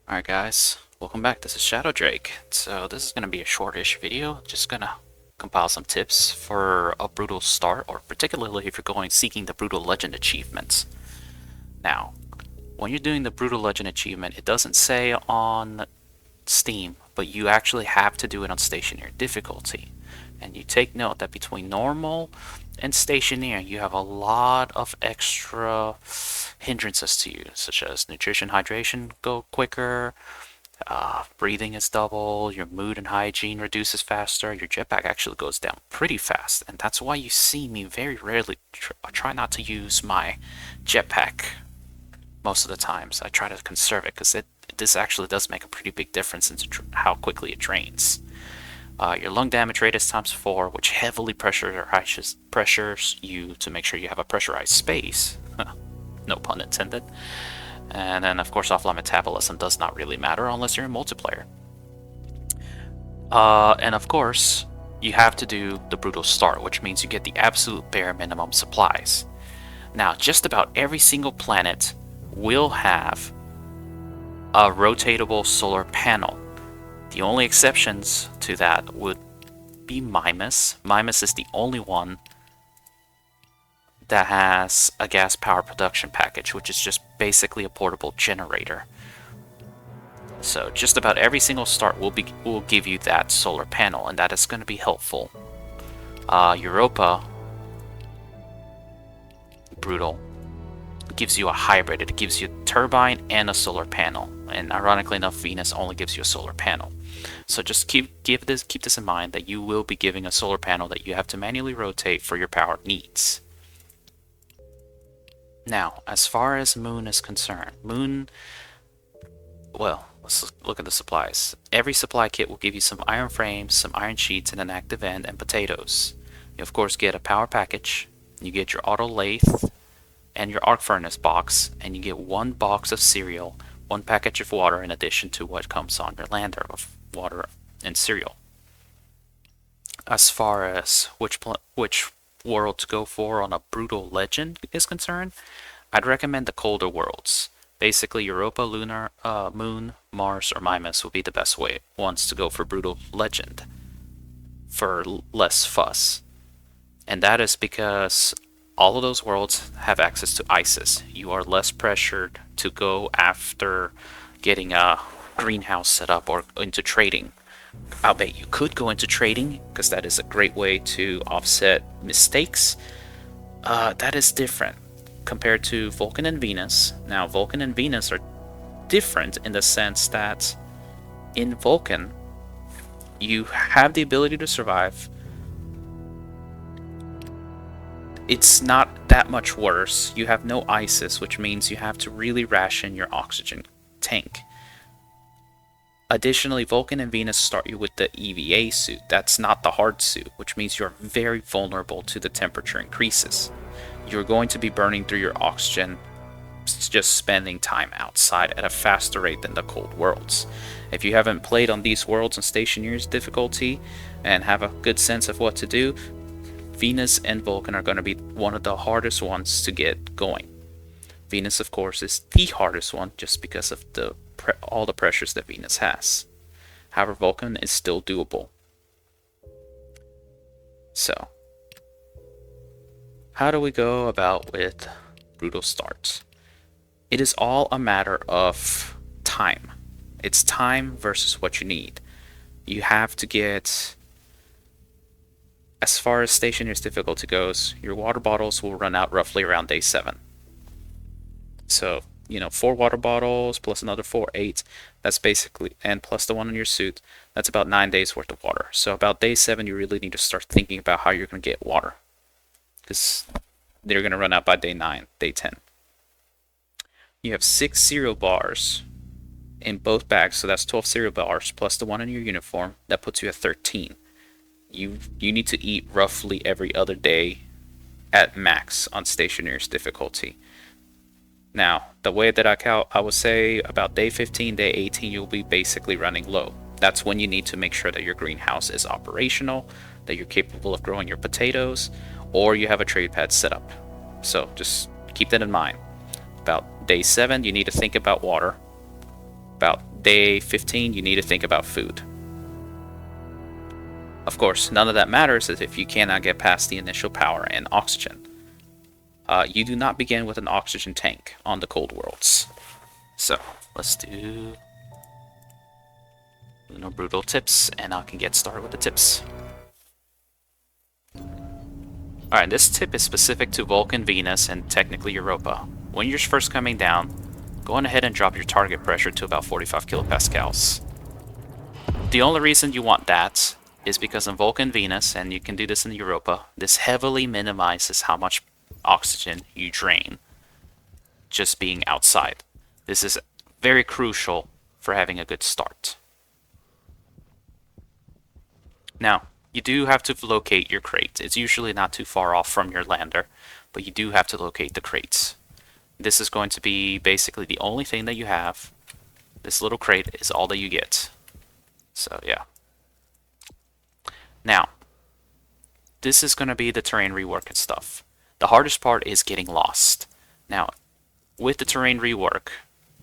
Alright guys, welcome back. This is Shadow Drake. So this is going to be a shortish video, just going to compile some tips for a brutal start, or particularly if you're going seeking the brutal legend achievements. Now, when you're doing the brutal legend achievement, it doesn't say on Steam, but you actually have to do it on Stationeers Difficulty. And you take note that between normal and Stationeer, you have a lot of extra hindrances to you, such as nutrition, hydration go quicker, breathing is double, your mood and hygiene reduces faster, your jetpack actually goes down pretty fast, and that's why you see me very rarely try not to use my jetpack most of the times. I try to conserve it because this actually does make a pretty big difference in how quickly it drains. Your lung damage rate is ×4, which heavily pressures you to make sure you have a pressurized space. No pun intended. And then, of course, offline metabolism does not really matter unless you're in multiplayer. And of course, you have to do the brutal start, which means you get the absolute bare minimum supplies. Now, just about every single planet will have a rotatable solar panel. The only exceptions to that would be Mimas. Mimas is the only one that has a gas power production package, which is just basically a portable generator. So just about every single start will give you that solar panel, and that is going to be helpful. Europa Brutal gives you a hybrid. It gives you a turbine and a solar panel, and ironically enough, Venus only gives you a solar panel. So just keep this in mind, that you will be giving a solar panel that you have to manually rotate for your power needs. Now, as far as Moon is concerned, well, let's look at the supplies. Every supply kit will give you some iron frames, some iron sheets, and an active end, and potatoes. You of course get a power package, you get your auto lathe, and your arc furnace box, and you get one box of cereal, one package of water in addition to what comes on your lander of water and cereal. As far as which world to go for on a brutal legend is concerned, I'd recommend the colder worlds. Basically, Europa, Lunar, Moon, Mars, or Mimas will be the best ones to go for brutal legend for less fuss. And that is because all of those worlds have access to ISIS. You are less pressured to go after getting a greenhouse set up or into trading. I'll bet you could go into trading, because that is a great way to offset mistakes. That is different compared to Vulcan and Venus. Now, Vulcan and Venus are different in the sense that in Vulcan, you have the ability to survive. It's not that much worse. You have no ISIS, which means you have to really ration your oxygen tank. Additionally, Vulcan and Venus start you with the EVA suit. That's not the hard suit, which means you're very vulnerable to the temperature increases. You're going to be burning through your oxygen just spending time outside at a faster rate than the cold worlds. If you haven't played on these worlds on Stationeers Difficulty and have a good sense of what to do, Venus and Vulcan are going to be one of the hardest ones to get going. Venus, of course, is the hardest one just because of all the pressures that Venus has. However, Vulcan is still doable. So, how do we go about with brutal starts? It is all a matter of time. It's time versus what you need. You have to get, as far as Stationeers Difficulty goes, your water bottles will run out roughly around day 7. So, 4 water bottles plus another 4, 8. That's basically, and plus the one in your suit, that's about 9 days worth of water. So about day 7, you really need to start thinking about how you're going to get water, because they're going to run out by day 9, day 10. You have 6 cereal bars in both bags, so that's 12 cereal bars plus the one in your uniform. That puts you at 13. You need to eat roughly every other day at max on Stationeers Difficulty. Now, the way that I would say about day 15, day 18, you'll be basically running low. That's when you need to make sure that your greenhouse is operational, that you're capable of growing your potatoes, or you have a trade pad set up. So just keep that in mind. About day 7, you need to think about water. About day 15, you need to think about food. Of course, none of that matters if you cannot get past the initial power and oxygen. You do not begin with an oxygen tank on the cold worlds. So, let's do no brutal tips, and I can get started with the tips. Alright, this tip is specific to Vulcan, Venus, and technically Europa. When you're first coming down, go on ahead and drop your target pressure to about 45 kilopascals. The only reason you want that is because in Vulcan, Venus, and you can do this in Europa, this heavily minimizes how much oxygen you drain just being outside. This is very crucial for having a good start. Now, you do have to locate your crates. It's usually not too far off from your lander, but you do have to locate the crates. This is going to be basically the only thing that you have. This little crate is all that you get. So, yeah. Now, this is going to be the terrain rework and stuff. The hardest part is getting lost. Now, with the terrain rework,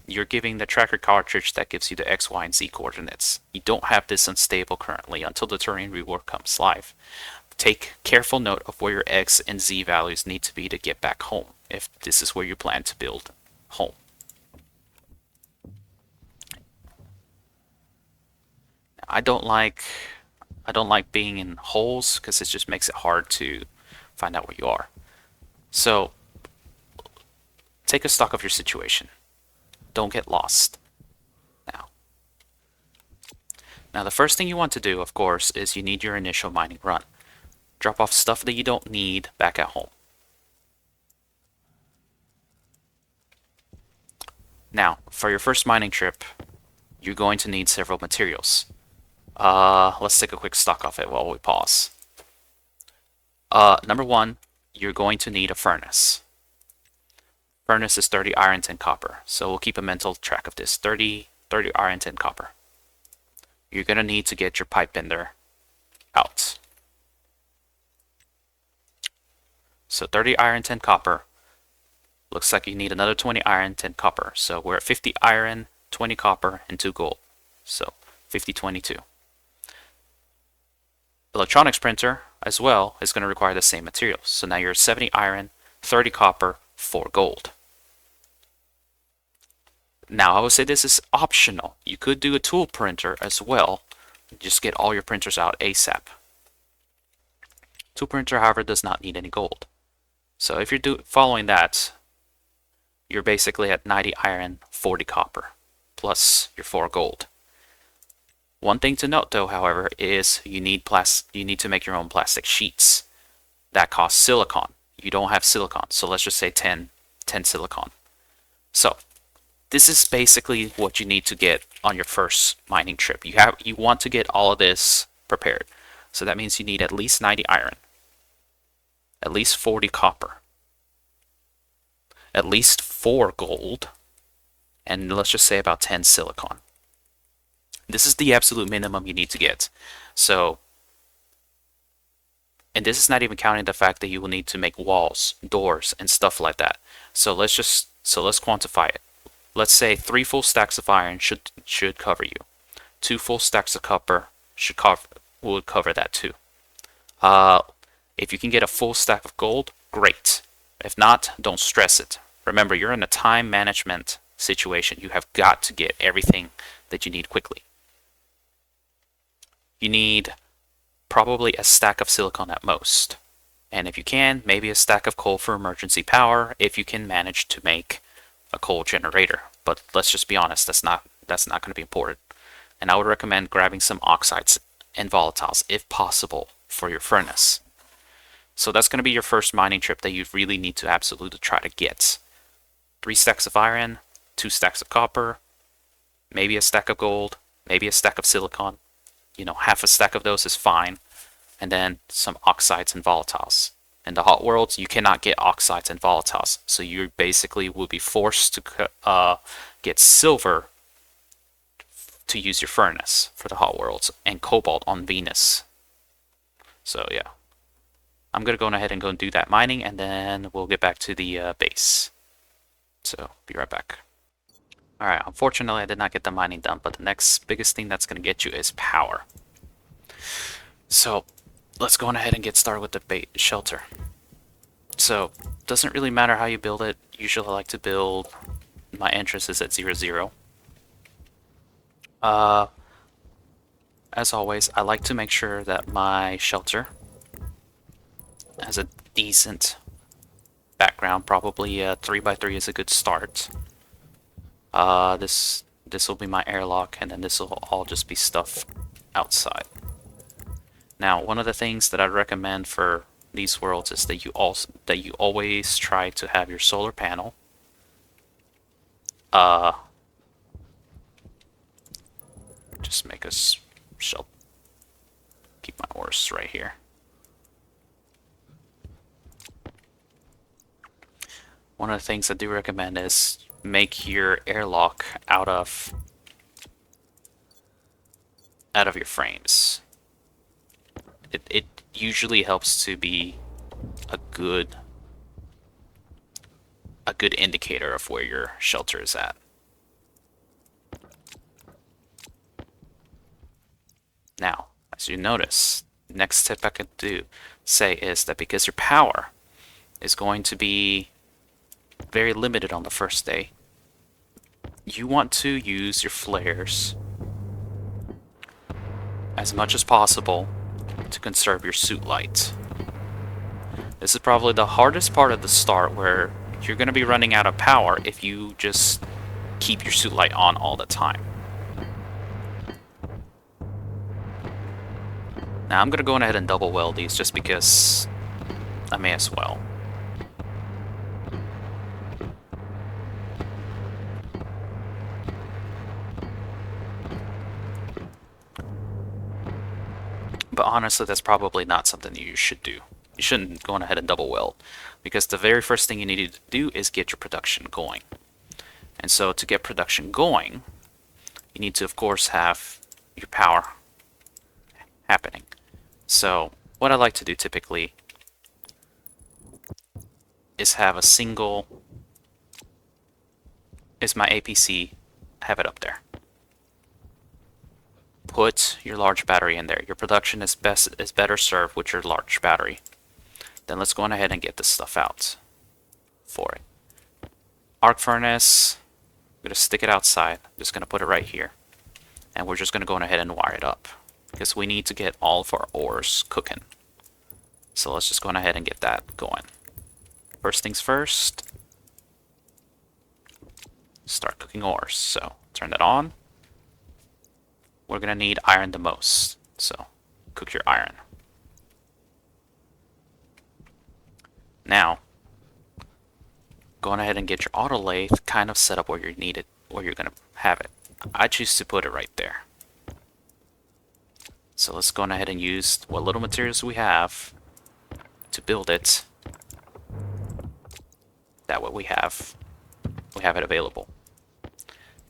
you're giving the tracker cartridge that gives you the X, Y, and Z coordinates. You don't have this unstable currently until the terrain rework comes live. Take careful note of where your X and Z values need to be to get back home, if this is where you plan to build home. I don't like being in holes because it just makes it hard to find out where you are. So take a stock of your situation. Don't get lost. Now the first thing you want to do, of course, is you need your initial mining run. Drop off stuff that you don't need back at home. Now, for your first mining trip, you're going to need several materials. Let's take a quick stock of it while we pause. Number one, you're going to need a furnace. Furnace is 30 iron, 10 copper. So we'll keep a mental track of this. 30 iron, 10 copper. You're going to need to get your pipe bender out. So 30 iron, 10 copper. Looks like you need another 20 iron, 10 copper. So we're at 50 iron, 20 copper, and 2 gold. So 50, 22. Electronics printer as well is going to require the same materials. So now you're 70 iron, 30 copper, 4 gold. Now I would say this is optional. You could do a tool printer as well. Just get all your printers out ASAP. Tool printer, however, does not need any gold. So if you're following that, you're basically at 90 iron, 40 copper, plus your 4 gold. One thing to note though, however, is you need to make your own plastic sheets. That costs silicon. You don't have silicon, so let's just say 10 silicon. So this is basically what you need to get on your first mining trip. You want to get all of this prepared. So that means you need at least 90 iron, at least 40 copper, at least 4 gold, and let's just say about 10 silicon. This is the absolute minimum you need to get. So, and this is not even counting the fact that you will need to make walls, doors, and stuff like that. So let's quantify it. Let's say 3 full stacks of iron should cover you. 2 full stacks of copper would cover that too. If you can get a full stack of gold, great. If not, don't stress it. Remember, you're in a time management situation. You have got to get everything that you need quickly. You need probably a stack of silicon at most. And if you can, maybe a stack of coal for emergency power if you can manage to make a coal generator. But let's just be honest, that's not going to be important. And I would recommend grabbing some oxides and volatiles if possible for your furnace. So that's going to be your first mining trip that you really need to absolutely try to get. 3 stacks of iron, 2 stacks of copper, maybe a stack of gold, maybe a stack of silicon. You know, half a stack of those is fine. And then some oxides and volatiles. In the hot worlds, you cannot get oxides and volatiles. So you basically will be forced to get silver to use your furnace for the hot worlds, and cobalt on Venus. So yeah. I'm going to go ahead and go and do that mining, and then we'll get back to the base. So, be right back. Alright, unfortunately I did not get the mining done, but the next biggest thing that's going to get you is power. So let's go on ahead and get started with the bait shelter. So doesn't really matter how you build it. Usually I like to build my entrances at 0, 0. As always, I like to make sure that my shelter has a decent background. Probably 3x3 is a good start. This will be my airlock, and then this will all just be stuff outside. Now, one of the things that I recommend for these worlds is that you always try to have your solar panel just make a shelf. Keep my ores right here. One of the things I do recommend is make your airlock out of your frames. It usually helps to be a good indicator of where your shelter is at. Now, as you notice, next tip I could say is that because your power is going to be very limited on the first day, you want to use your flares as much as possible to conserve your suit light. This is probably the hardest part of the start, where you're going to be running out of power if you just keep your suit light on all the time. Now I'm going to go ahead and double weld these just because I may as well. But honestly, that's probably not something that you should do. You shouldn't go ahead and double weld, because the very first thing you need to do is get your production going. And so to get production going, you need to, of course, have your power happening. So what I like to do typically is have a single, is my APC, have it up there. Put your large battery in there. Your production is better served with your large battery. Then let's go on ahead and get this stuff out for it. Arc furnace, I'm going to stick it outside. I'm just going to put it right here. And we're just going to go on ahead and wire it up, because we need to get all of our ores cooking. So let's just go on ahead and get that going. First things first, start cooking ores. So turn that on. We're going to need iron the most, so cook your iron. Now, go on ahead and get your auto lathe kind of set up where you need it, where you're going to have it. I choose to put it right there. So let's go on ahead and use what little materials we have to build it. That way we have it available.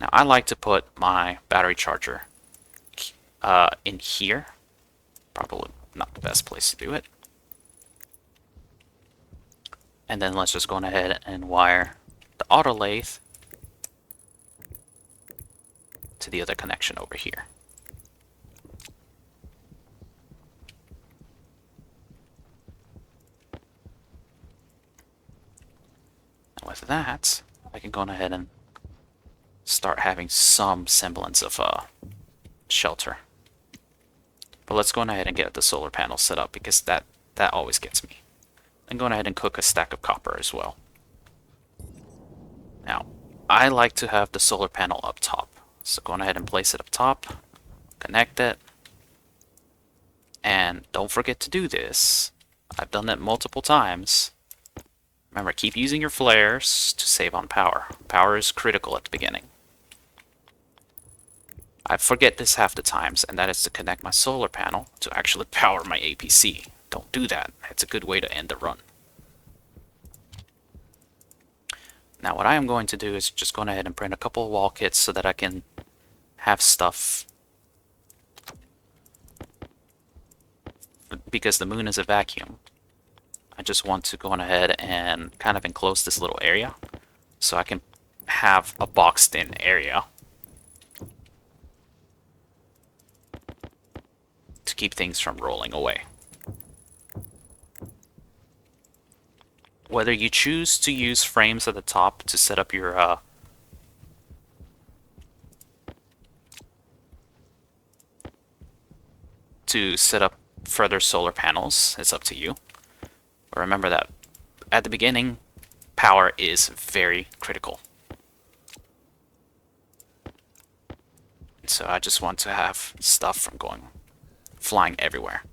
Now I like to put my battery charger in here. Probably not the best place to do it. And then let's just go on ahead and wire the auto lathe to the other connection over here. And with that, I can go on ahead and start having some semblance of shelter. But let's go on ahead and get the solar panel set up, because that always gets me. And go on ahead and cook a stack of copper as well. Now, I like to have the solar panel up top. So go on ahead and place it up top, connect it, and don't forget to do this. I've done that multiple times. Remember, keep using your flares to save on power. Power is critical at the beginning. I forget this half the times, and that is to connect my solar panel to actually power my APC. Don't do that. It's a good way to end the run. Now what I am going to do is just go ahead and print a couple of wall kits so that I can have stuff. Because the moon is a vacuum, I just want to go on ahead and kind of enclose this little area so I can have a boxed in area to keep things from rolling away. Whether you choose to use frames at the top to set up your further solar panels, it's up to you. But remember that at the beginning, power is very critical. So I just want to have stuff from flying everywhere.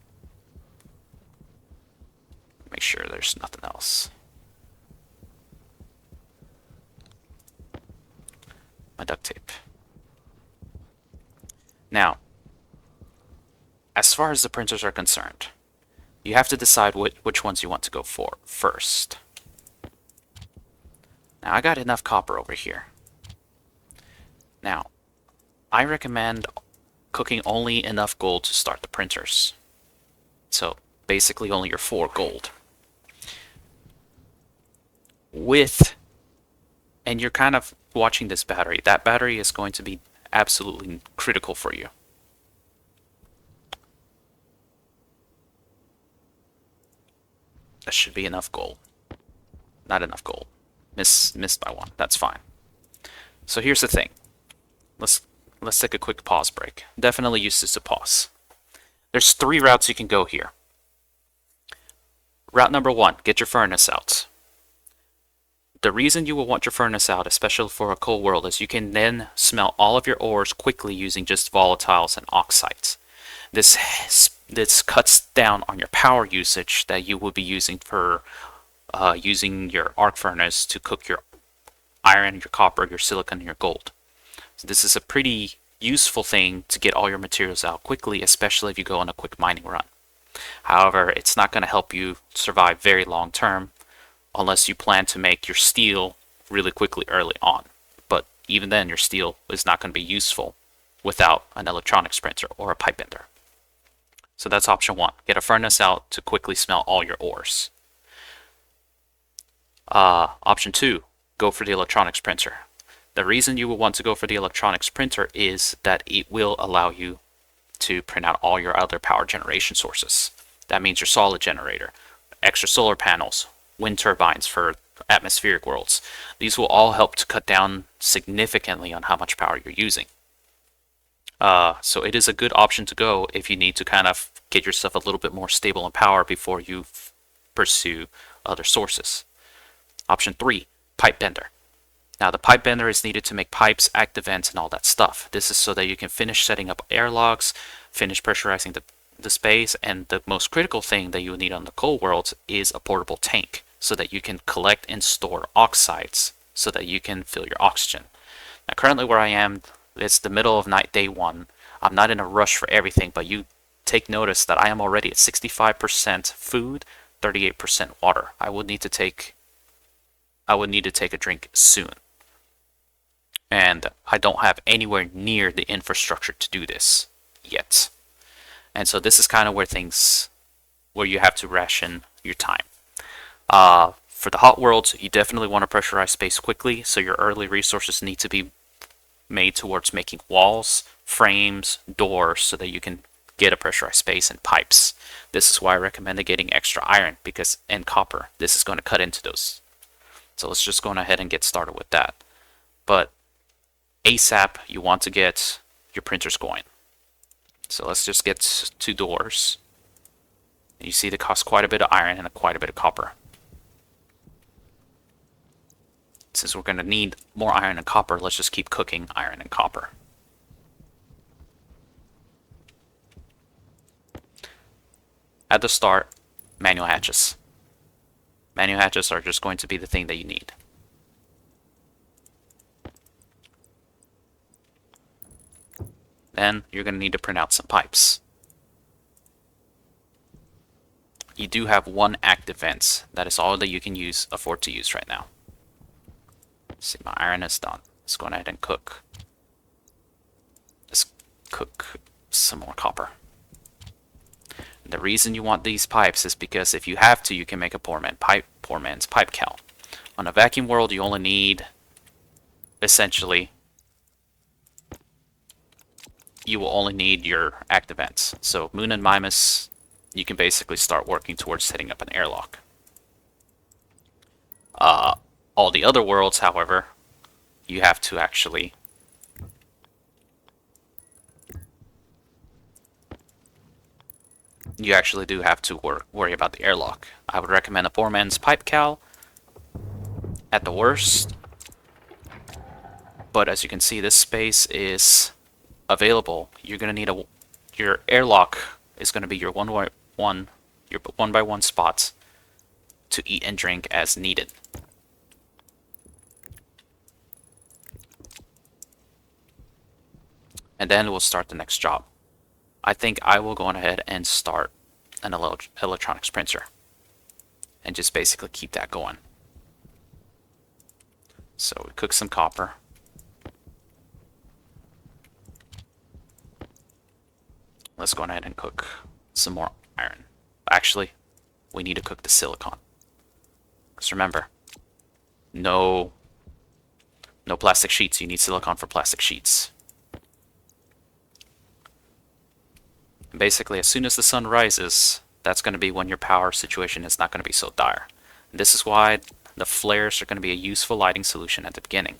Make sure there's nothing else. My duct tape. Now, as far as the printers are concerned, you have to decide which ones you want to go for first. Now, I got enough copper over here. Now, I recommend cooking only enough gold to start the printers. So, basically only your 4 gold. And you're kind of watching this battery. That battery is going to be absolutely critical for you. That should be enough gold. Not enough gold. Missed by 1. That's fine. So here's the thing. Let's take a quick pause break. Definitely use this to pause. There's 3 routes you can go here. Route number 1, get your furnace out. The reason you will want your furnace out, especially for a cold world, is you can then smelt all of your ores quickly using just volatiles and oxides. This cuts down on your power usage that you will be using for using your arc furnace to cook your iron, your copper, your silicon, and your gold. So this is a pretty useful thing to get all your materials out quickly, especially if you go on a quick mining run. However, it's not going to help you survive very long term unless you plan to make your steel really quickly early on. But even then, your steel is not going to be useful without an electronics printer or a pipe bender. So that's option 1. Get a furnace out to quickly smelt all your ores. Option 2, go for the electronics printer. The reason you will want to go for the electronics printer is that it will allow you to print out all your other power generation sources. That means your solid generator, extra solar panels, wind turbines for atmospheric worlds. These will all help to cut down significantly on how much power you're using. So it is a good option to go if you need to kind of get yourself a little bit more stable in power before you pursue other sources. Option 3, pipe bender. Now the pipe bender is needed to make pipes, active vents, and all that stuff. This is so that you can finish setting up airlocks, finish pressurizing the space, and the most critical thing that you will need on the cold worlds is a portable tank so that you can collect and store oxides so that you can fill your oxygen. Now currently where I am, it's the middle of night, day 1. I'm not in a rush for everything, but you take notice that I am already at 65% food, 38% water. I would need to take a drink soon. And I don't have anywhere near the infrastructure to do this yet. And so this is kind of where you have to ration your time. For the hot worlds, you definitely want to pressurize space quickly, so your early resources need to be made towards making walls, frames, doors, so that you can get a pressurized space and pipes. This is why I recommend getting extra iron and copper. This is going to cut into those. So let's just go ahead and get started with that. But ASAP, you want to get your printers going. So let's just get 2 doors. You see they cost quite a bit of iron and quite a bit of copper. Since we're going to need more iron and copper, let's just keep cooking iron and copper. At the start, manual hatches. Manual hatches are just going to be the thing that you need. Then you're going to need to print out some pipes. You do have 1 active vent. That is all that you can afford to use right now. See, my iron is done. Let's go ahead and cook. Let's cook some more copper. The reason you want these pipes is because if you have to, you can make a poor man's pipe cow. On a vacuum world, you only need essentially you will only need your active vents. So Moon and Mimas, you can basically start working towards setting up an airlock. All the other worlds, however, you have to actually do have to worry about the airlock. I would recommend a poor man's pipe cowl at the worst, but as you can see, this space is available. You're gonna need your airlock is gonna be your one by one spots to eat and drink as needed. And then we'll start the next job. I think I will go on ahead and start an electronics printer and just basically keep that going. So we cook some copper. Let's go ahead and cook some more iron. Actually, we need to cook the silicon. Because remember, no plastic sheets. You need silicon for plastic sheets. And basically, as soon as the sun rises, that's going to be when your power situation is not going to be so dire. And this is why the flares are going to be a useful lighting solution at the beginning.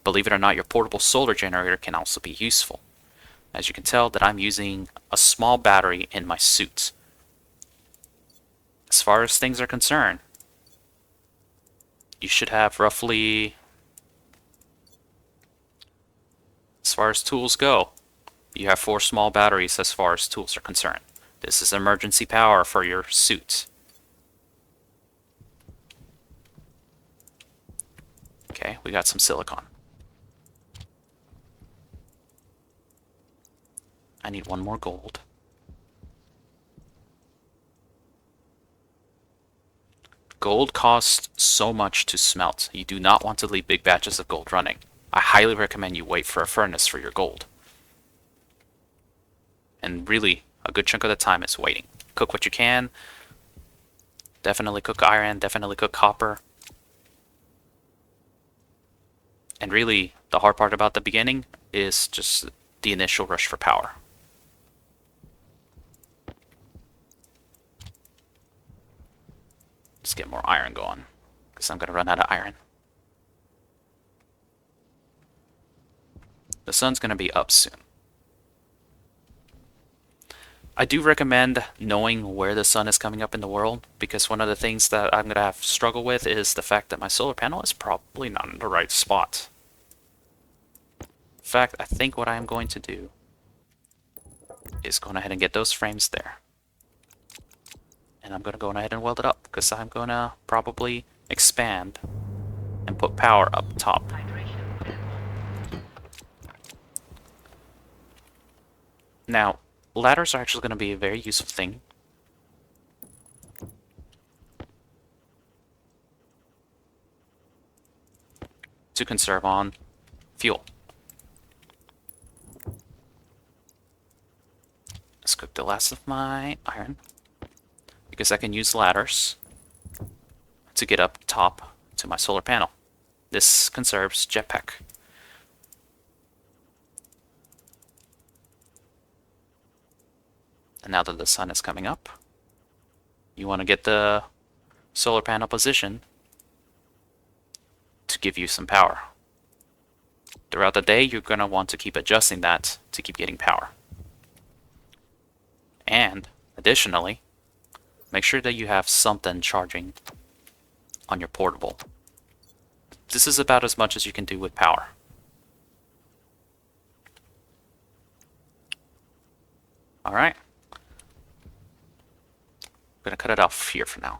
Believe it or not, your portable solar generator can also be useful. As you can tell that I'm using a small battery in my suit. As far as things are concerned, you should have roughly, as far as tools go, you have 4 small batteries as far as tools are concerned. This is emergency power for your suit. Okay, we got some silicon. I need 1 more gold. Gold costs so much to smelt. You do not want to leave big batches of gold running. I highly recommend you wait for a furnace for your gold. And really, a good chunk of the time is waiting. Cook what you can. Definitely cook iron, definitely cook copper. And really, the hard part about the beginning is just the initial rush for power. Let's get more iron going, because I'm going to run out of iron. The sun's going to be up soon. I do recommend knowing where the sun is coming up in the world, because one of the things that I'm going to have to struggle with is the fact that my solar panel is probably not in the right spot. In fact, I think what I'm going to do is go ahead and get those frames there. And I'm going to go ahead and weld it up, because I'm going to probably expand and put power up top. Now, ladders are actually going to be a very useful thing. To conserve on fuel. Let's cook the last of my iron, because I can use ladders to get up top to my solar panel. This conserves jetpack. And now that the sun is coming up, you want to get the solar panel position to give you some power. Throughout the day, you're going to want to keep adjusting that to keep getting power. And additionally, make sure that you have something charging on your portable. This is about as much as you can do with power. Alright. I'm going to cut it off here for now.